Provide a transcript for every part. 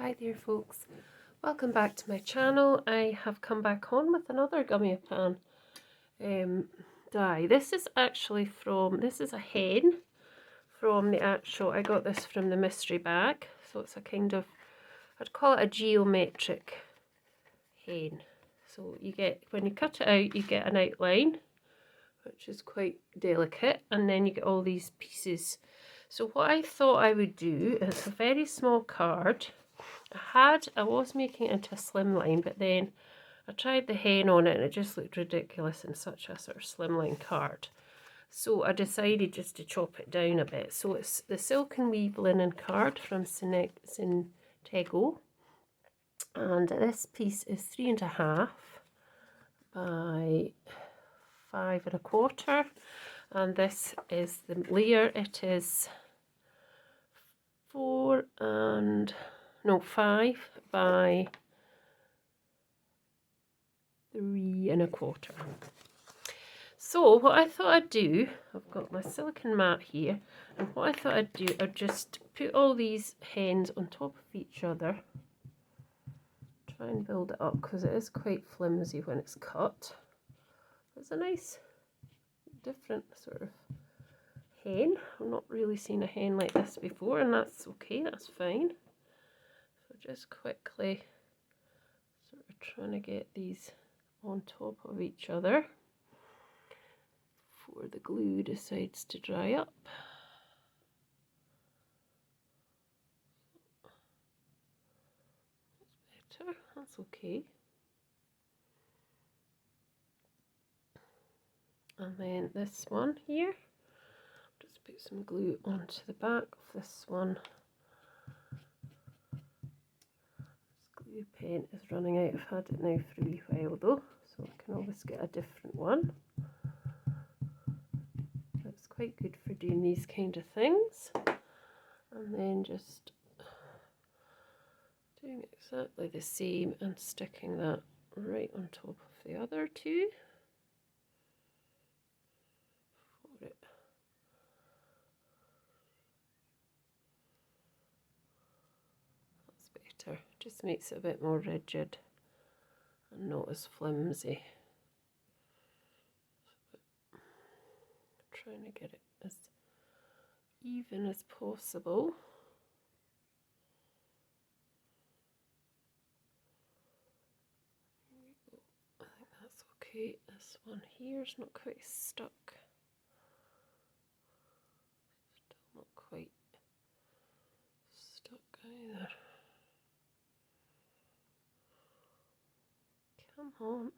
Hi there folks, welcome back to my channel. I have come back on with another Gummiapan die. This is actually this is a hen from the actual, I got this from the mystery bag, so it's a kind of, I'd call it a geometric hen. So you get, when you cut it out, you get an outline, which is quite delicate, and then you get all these pieces. So what I thought I would do is a very small card. I was making it into a slimline, but then I tried the hen on it and it just looked ridiculous in such a sort of slimline card. So I decided just to chop it down a bit. So it's the Silk and Weave linen card from Syntego. And this piece is 3.5 by 5.25. And this is the layer. It is 5 by 3.25. So what I thought I'd do, I've got my silicone mat here, and what I thought I'd do, I'd just put all these hens on top of each other, try and build it up because it is quite flimsy when it's cut. It's a nice different sort of hen. I've not really seen a hen like this before, and that's okay, that's fine. So just quickly sort of trying to get these on top of each other before the glue decides to dry up. That's better, that's okay. And then this one here, just put some glue onto the back of this one. This glue pen is running out. I've had it now for a wee while though, so I can always get a different one. It's quite good for doing these kind of things. And then just doing exactly the same and sticking that right on top of the other two. That's better, just makes it a bit more rigid and not as flimsy. Trying to get it as even as possible. There we go. I think that's okay. This one here is not quite stuck. Still not quite stuck either. Come on.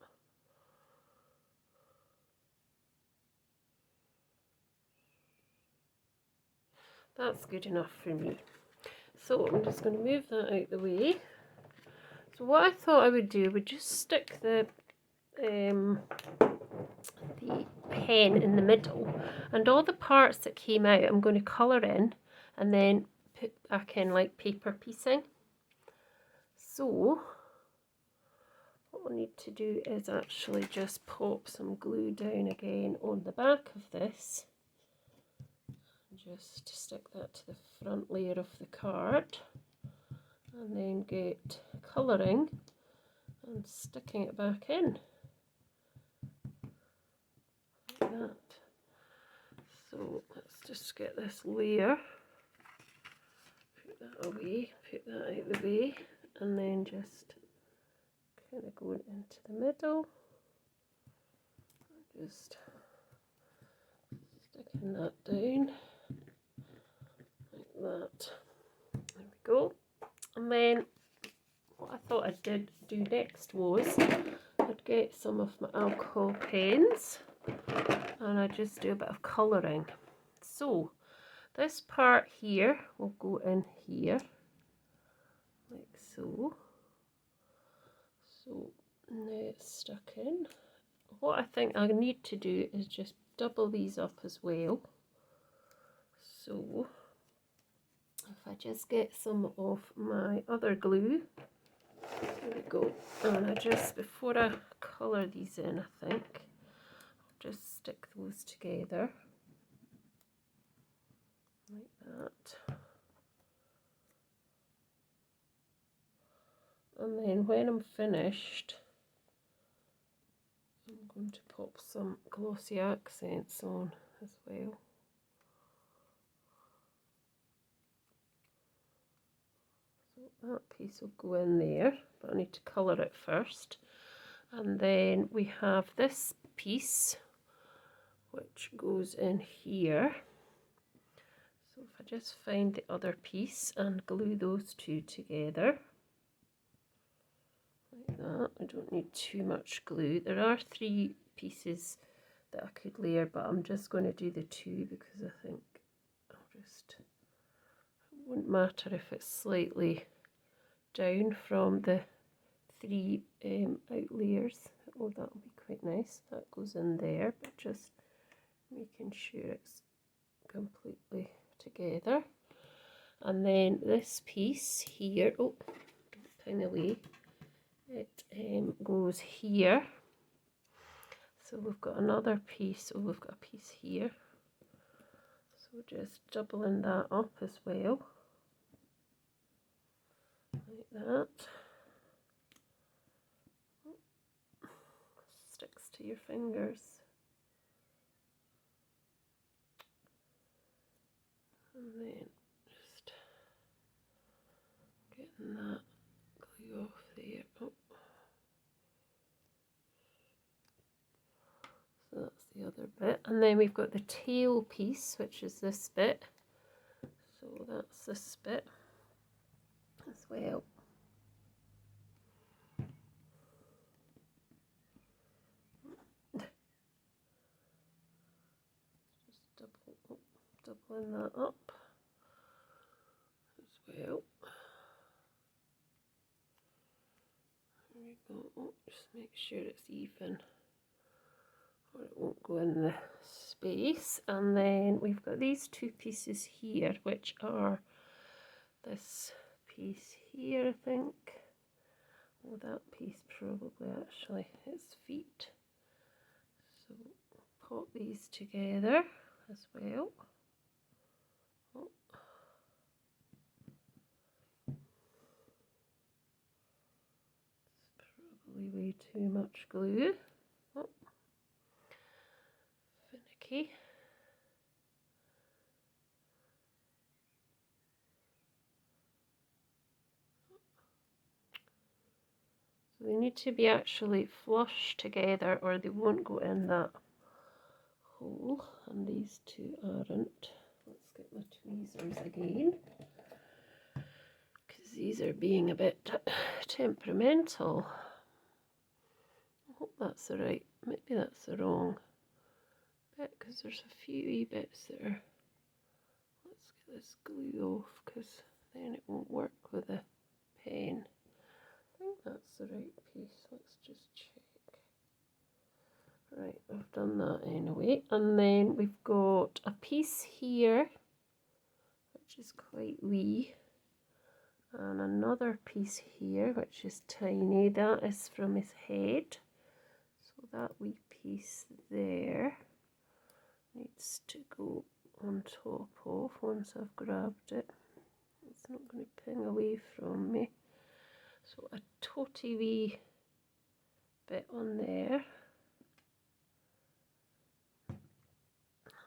That's good enough for me. So I'm just going to move that out the way. So what I thought I would do, would just stick the hen in the middle, and all the parts that came out I'm going to colour in and then put back in like paper piecing. So what we'll need to do is actually just pop some glue down again on the back of this. Just stick that to the front layer of the card and then get colouring and sticking it back in like that. So let's just get this layer, put that away, put that out the way, and then just kind of going into the middle, just sticking that down like that. There we go. And then what I thought I'd do next was I'd get some of my alcohol pens and I'd just do a bit of colouring. So this part here will go in here like so. So now it's stuck in. What I think I need to do is just double these up as well. So if I just get some of my other glue, there we go, and I just, before I colour these in, I think I'll just stick those together like that. And then when I'm finished, I'm going to pop some Glossy Accents on as well. So that piece will go in there, but I need to colour it first. And then we have this piece which goes in here. So if I just find the other piece and glue those two together like that, I don't need too much glue. There are 3 pieces that I could layer, but I'm just going to do the 2 because I think it won't matter if it's slightly down from the 3 out layers. Oh, that'll be quite nice. That goes in there, but just making sure it's completely together. And then this piece here, oh, don't ping away, it goes here. So we've got another piece, oh, we've got a piece here. So just doubling that up as well, like that. Sticks to your fingers. And then just getting that glue off there. Oh. So that's the other bit. And then we've got the tail piece, which is this bit. So that's this bit as well. Just doubling that up as well. There we go. Oh, just make sure it's even, or it won't go in the space. And then we've got these 2 pieces here, which are this piece here, I think. Oh, that piece probably actually, its feet. So pop these together as well. Oh. It's probably way too much glue. Oh. Finicky. So they need to be actually flush together or they won't go in that hole, and these 2 aren't. Let's get my tweezers again, because these are being a bit temperamental. I hope that's the right, maybe that's the wrong bit, because there's a few wee bits that are, let's get this glue off, because then it won't work with the pen. I think that's the right piece, let's just check. Right, I've done that anyway. And then we've got a piece here, which is quite wee, and another piece here, which is tiny. That is from his head. So that wee piece there needs to go on top of once I've grabbed it. It's not going to ping away from me. So a totty wee bit on there.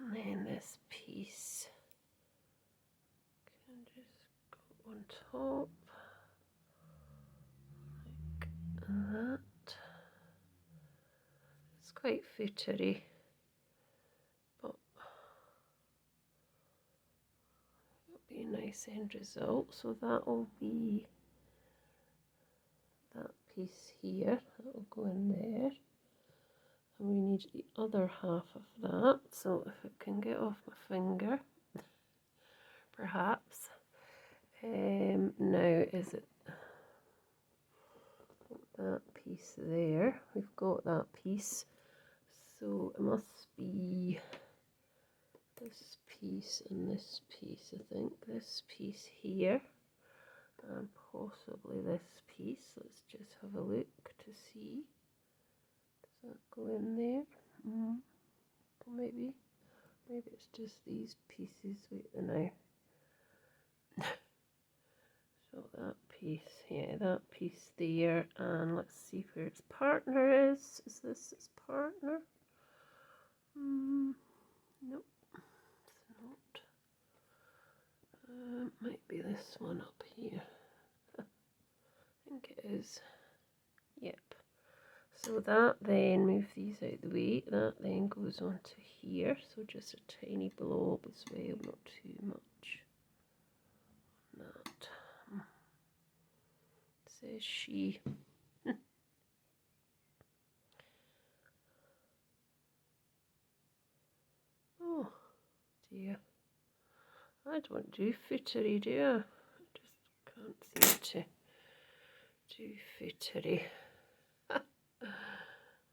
And then this piece can just go on top like that. It's quite footery, but it'll be a nice end result. So that will be that piece here, that will go in there. And we need the other half of that, so if it can get off my finger, perhaps. Now is it that piece there? We've got that piece, so it must be this piece and this piece, I think. This piece here, and possibly this piece. Let's just have a look to see. Does that go in there? Maybe it's just these pieces. Wait, now. So that piece, yeah, that piece there, and let's see where its partner is. Is this its partner? Nope, it's not. Might be this one up here. I think it is. Yep. So that then, move these out of the way, that then goes on to here, so just a tiny blob as well, not too much. That. Says she. Oh dear. I don't do footery, do I? I just can't seem to do footery.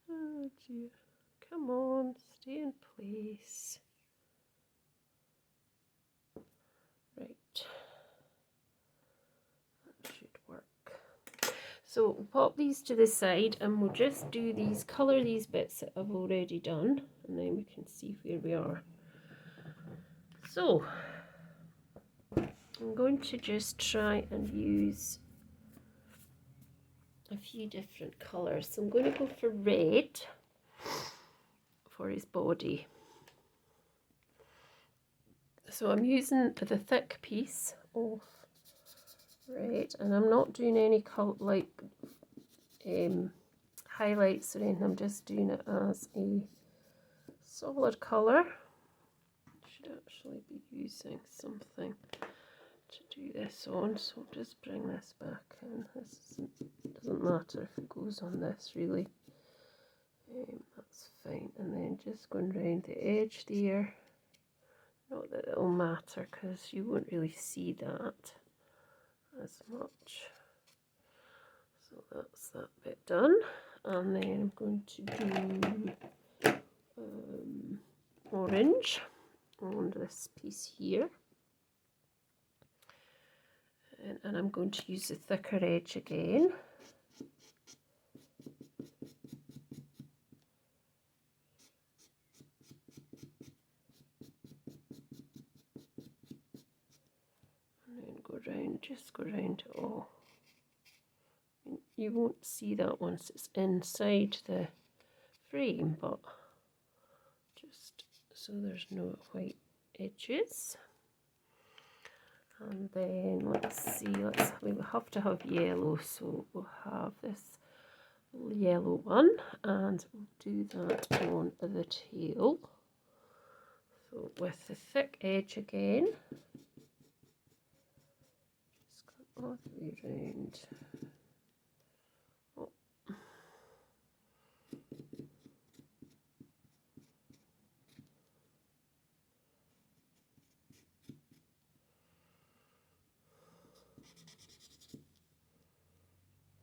Oh dear. Come on, stay in place. Right. That should work. So we'll pop these to the side and we'll just do these, colour these bits that I've already done, and then we can see where we are. So I'm going to just try and use a few different colours. So I'm going to go for red for his body. So I'm using the thick piece of red, and I'm not doing any colour like highlights or anything. I'm just doing it as a solid colour. Should actually be using something to do this on, so I'll just bring this back in. This doesn't matter if it goes on this really. That's fine, and then just going round the edge there. Not that it'll matter because you won't really see that as much. So that's that bit done, and then I'm going to do orange on this piece here, and I'm going to use the thicker edge again. Just go round it all. You won't see that once it's inside the frame, but just so there's no white edges. And then let's see, we will have to have yellow, so we'll have this yellow one, and we'll do that on the tail. So with the thick edge again. All the way around. Oh.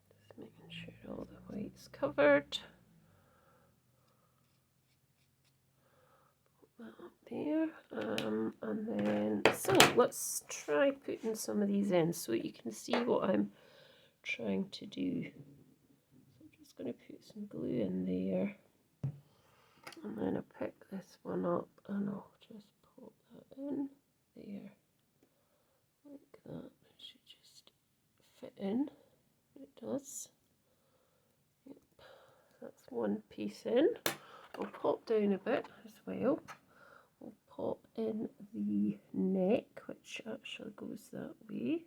Just making sure all the white's covered. Put that up there. And then, so let's try putting some of these in so you can see what I'm trying to do. So I'm just going to put some glue in there, and then I'll pick this one up and I'll just pop that in there like that. It should just fit in. It does. Yep, that's one piece in. I'll pop down a bit as well. We'll pop in the neck, which actually goes that way.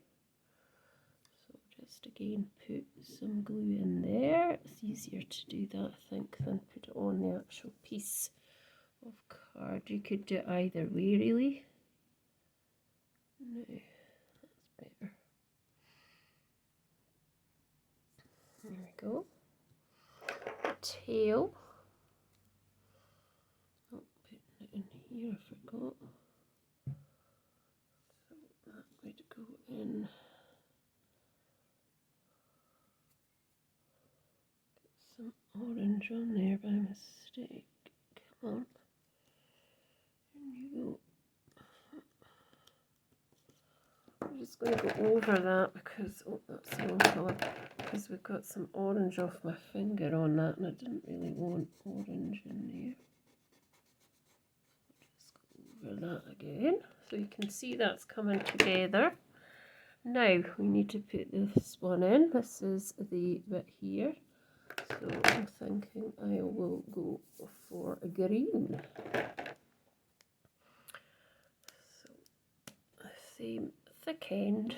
So just again put some glue in there. It's easier to do that, I think, than put it on the actual piece of card. You could do it either way, really. No, that's better. There we go. Tail. Oh, putting it in here, I forgot. So that would go in. Get some orange on there by mistake. Come on. There you go. I'm just going to go over that because, oh, that's the wrong colour, because we've got some orange off my finger on that, and I didn't really want orange in there. Just go over that again, so you can see that's coming together Now we need to put this one in. This is the bit here. So I'm thinking I will go for a green. So same thick end.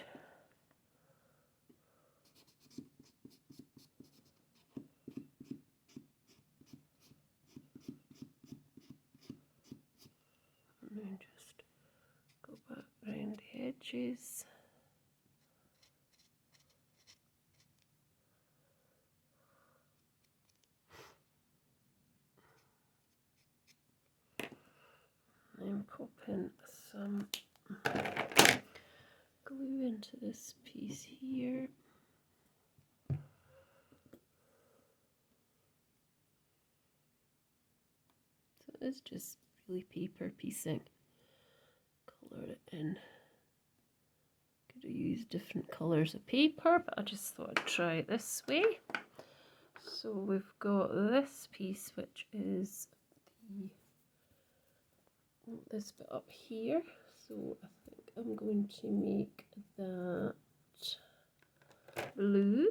And then just go back around the edges. And pop in some glue into this piece here. So it's just really paper piecing. Colour it in. Could have used different colours of paper, but I just thought I'd try it this way. So we've got this piece, which is this bit up here. So I think I'm going to make that blue.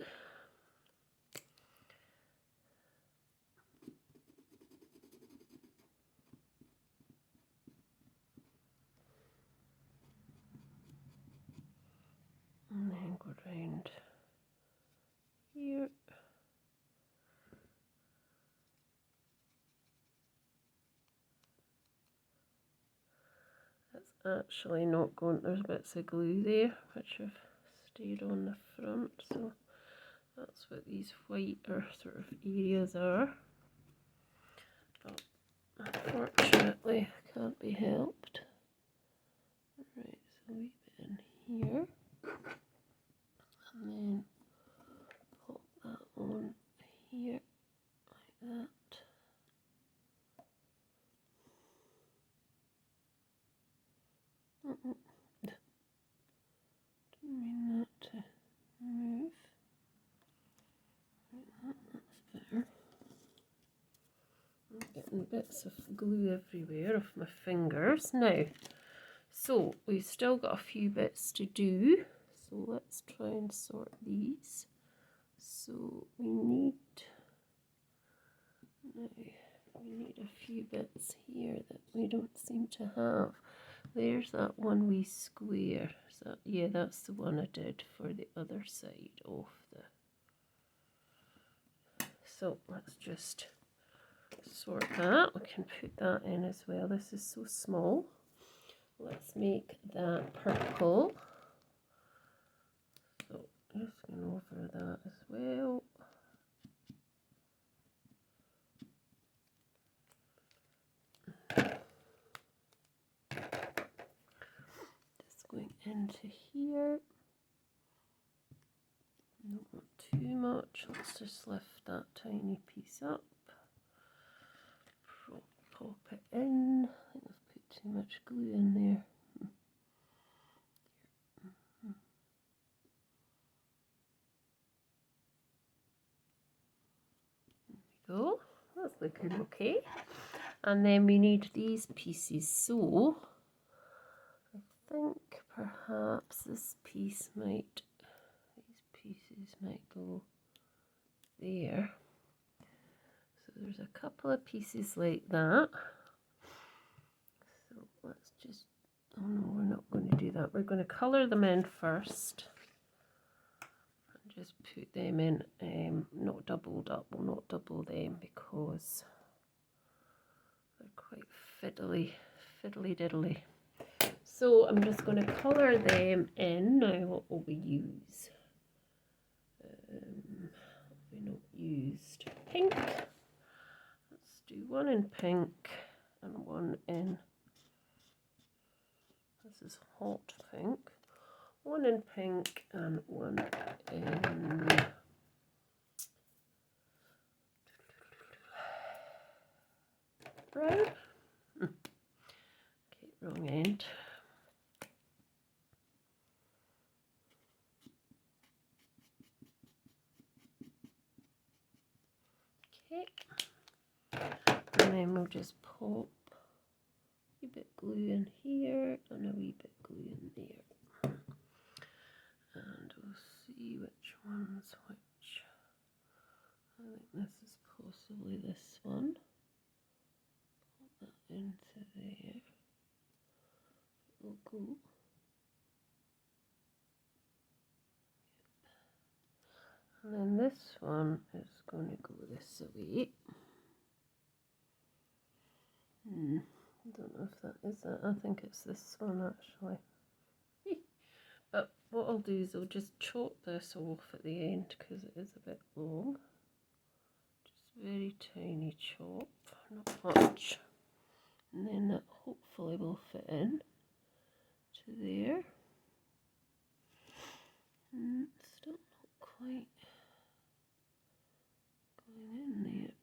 And then go around here. That's actually not going, there's bits of glue there which have stayed on the front, so that's what these whiter sort of areas are. But unfortunately can't be helped. Right, so a wee bit in here. And then pop that on here like that. Didn't mean that to move. Like that, that's better. I'm getting bits of glue everywhere off my fingers now. So we've still got a few bits to do. So let's try and sort these. So we need a few bits here that we don't seem to have. There's that one wee square. So yeah, that's the one I did for the other side of the. So let's just sort that. We can put that in as well. This is so small. Let's make that purple. So just going over that as well. Just going into here. Not too much. Let's just lift that tiny piece up. Pop it in. I think I've put too much glue in there. Go. That's looking okay. And then we need these pieces. So I think perhaps this piece might, these pieces might go there. So there's a couple of pieces like that. So let's just, oh no, we're not going to do that. We're going to colour them in first. Just put them in, not doubled up, we'll not double them because they're quite fiddly diddly. So I'm just going to colour them in. Now what will we use? We not used pink. Let's do one in pink and one in, this is hot pink. One in pink and one in brown. Okay, wrong end. Okay, and then we'll just pop a wee bit glue in here and a wee bit glue in there. see which one's which. I think this is possibly this one. Put that into there. It'll go. And then this one is going to go this way. I don't know if that is it. I think it's this one actually. But what I'll do is I'll just chop this off at the end because it is a bit long. Just very tiny chop, not much. And then that hopefully will fit in to there. Still not quite going in there.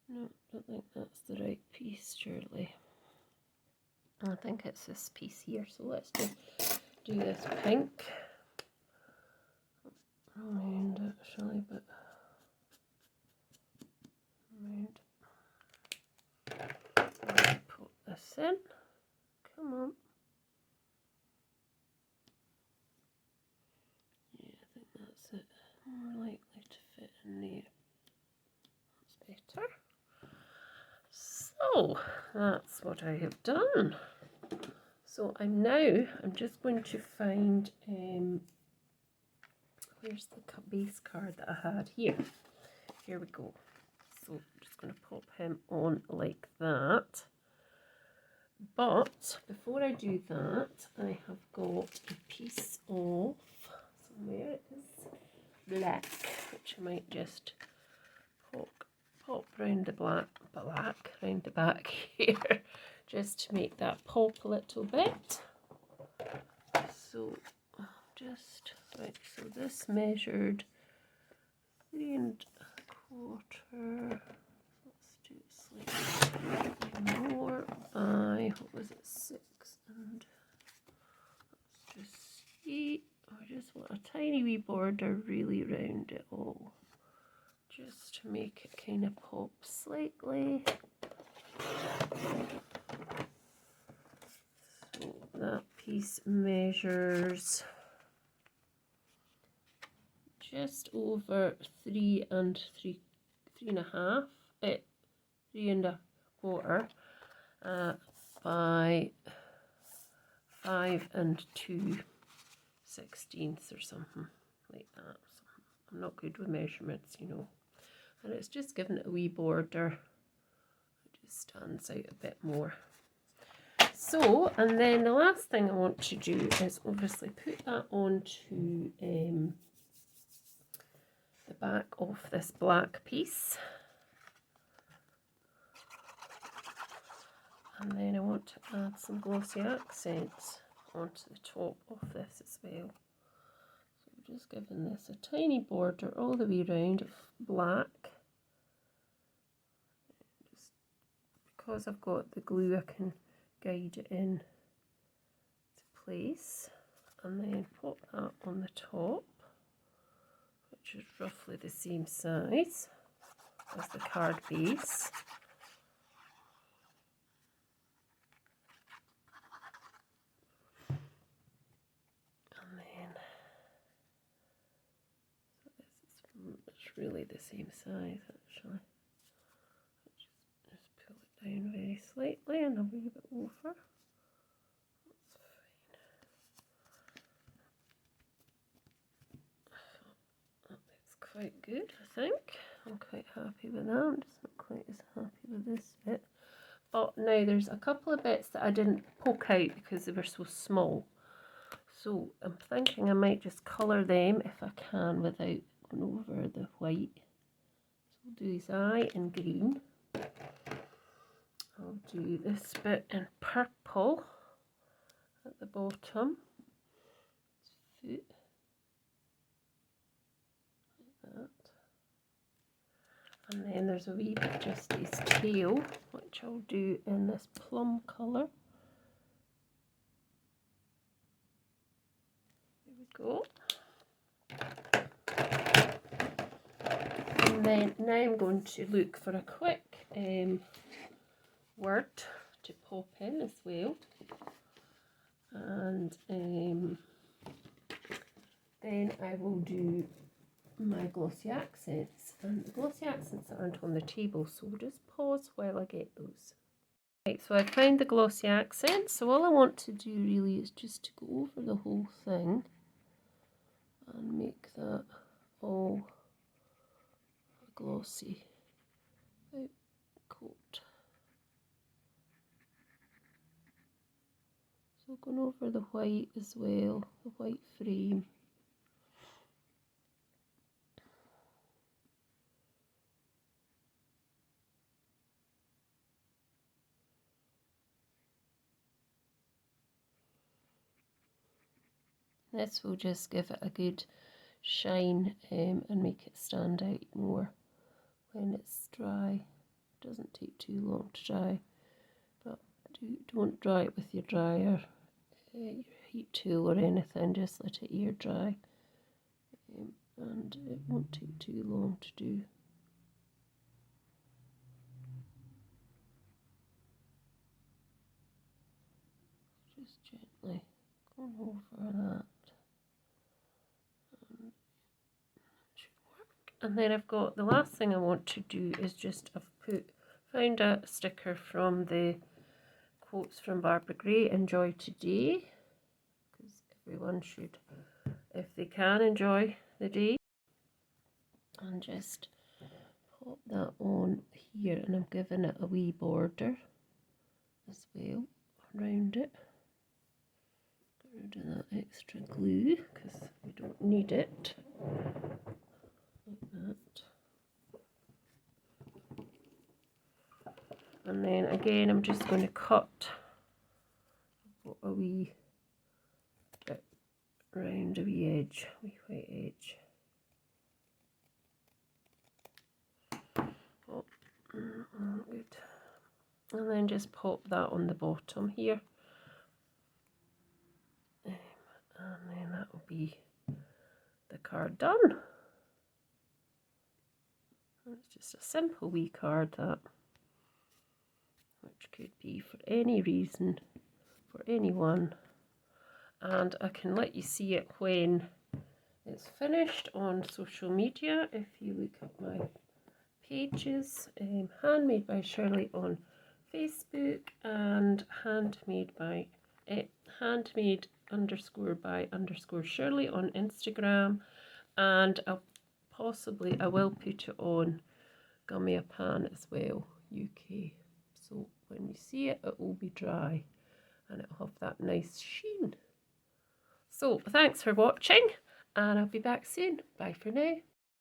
No, I don't think that's the right piece, surely. I think it's this piece here, so let's just do this pink around actually, but around. Put this in. Come on. Yeah, I think that's it. More likely to fit in there. That's better. So that's what I have done. So I'm just going to find where's the base card that I had here. Here we go. So I'm just going to pop him on like that. But before I do that, I have got a piece of somewhere it is black, which I might just pop round the black round the back here, just to make that pop a little bit. So just right. So this measured 3 1/4. Let's do it slightly more by, what was it, 6, and let's just see. I just want a tiny wee border really round it all, just to make it kind of pop slightly. So that piece measures just over 3 1/4 by 5 2/16 or something like that. I'm not good with measurements, you know. And it's just giving it a wee border. It just stands out a bit more. So, and then the last thing I want to do is obviously put that onto the back of this black piece. And then I want to add some glossy accents onto the top of this as well. So I'm just giving this a tiny border all the way around of black. Just because I've got the glue, I can guide it in to place. And then pop that on the top, which is roughly the same size as the card base. And then, so it's really the same size actually. Just pull it down very slightly and a wee bit over. That's fine. That looks quite good, I think. I'm quite happy with that. I'm just not quite as happy with this bit. But now there's a couple of bits that I didn't poke out because they were so small. So I'm thinking I might just colour them if I can without going over the white. So I'll do his eye in green. I'll do this bit in purple at the bottom. His foot. Like that. And then there's a wee bit just his tail, which I'll do in this plum colour. There we go. And then now I'm going to look for a quick word to pop in as well. And then I will do my Glossy Accents, and the Glossy Accents aren't on the table, so we'll just pause while I get those. Right, so I found the Glossy Accents, so all I want to do really is just to go over the whole thing and make that all a glossy coat. So going over the white as well, the white frame. This will just give it a good shine and make it stand out more when it's dry. It doesn't take too long to dry, but don't dry it with your dryer, your heat tool or anything, just let it air dry, and it won't take too long to do. Just gently going over that. And then I've got the last thing I want to do is just found a sticker from the quotes from Barbara Gray, enjoy today, because everyone should, if they can, enjoy the day. And just pop that on here, and I'm giving it a wee border as well around it. Get rid of that extra glue because we don't need it. Like that. And then again I'm just going to cut a wee bit round a wee edge, wee white edge. Oh, good. And then just pop that on the bottom here. And then that will be the card done. It's just a simple wee card, that, which could be for any reason, for anyone, and I can let you see it when it's finished on social media. If you look at my pages, Handmade by Shirley on Facebook and handmade _ Shirley on Instagram, and I will put it on Gummiapan as well, UK. So when you see it, it will be dry and it'll have that nice sheen. So thanks for watching, and I'll be back soon. Bye for now.